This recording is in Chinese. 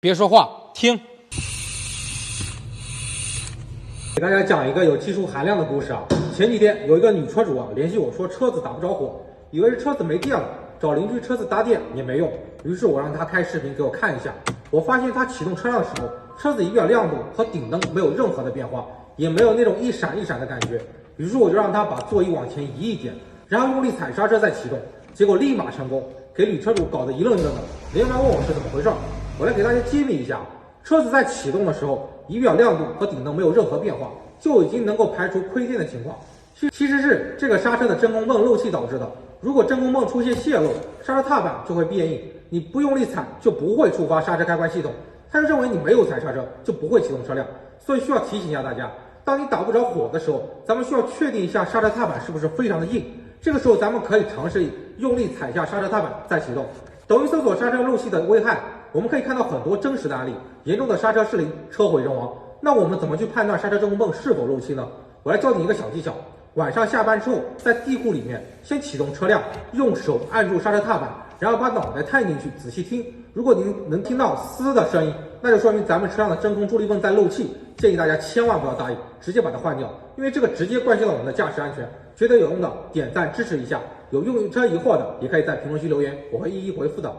别说话，听。给大家讲一个有技术含量的故事啊。前几天有一个女车主联系我说车子打不着火，以为是车子没电了，找邻居车子搭电也没用，于是我让她开视频给我看一下。我发现她启动车辆的时候，车子仪表亮度和顶灯没有任何的变化，也没有那种一闪一闪的感觉。于是我就让她把座椅往前移一点，然后用力踩刹车再启动，结果立马成功，给女车主搞得一愣一愣的，连忙问我是怎么回事。我来给大家揭秘一下，车子在启动的时候，仪表亮度和顶灯没有任何变化，就已经能够排除亏电的情况。其实是这个刹车的真空泵漏气导致的。如果真空泵出现泄漏，刹车踏板就会变硬，你不用力踩就不会触发刹车开关系统，它就认为你没有踩刹车，就不会启动车辆。所以需要提醒一下大家，当你打不着火的时候，咱们需要确定一下刹车踏板是不是非常的硬。这个时候咱们可以尝试用力踩下刹车踏板再启动。抖音搜索刹车漏气的危害，我们可以看到很多真实的案例，严重的刹车失灵，车毁人亡。那我们怎么去判断刹车真空泵是否漏气呢？我来教你一个小技巧。晚上下班之后，在地库里面先启动车辆，用手按住刹车踏板，然后把脑袋探进去仔细听。如果您能听到嘶的声音，那就说明咱们车辆的真空助力泵在漏气。建议大家千万不要答应，直接把它换掉，因为这个直接关系到我们的驾驶安全。觉得有用的点赞支持一下，有用车疑惑的也可以在评论区留言，我会一一回复的。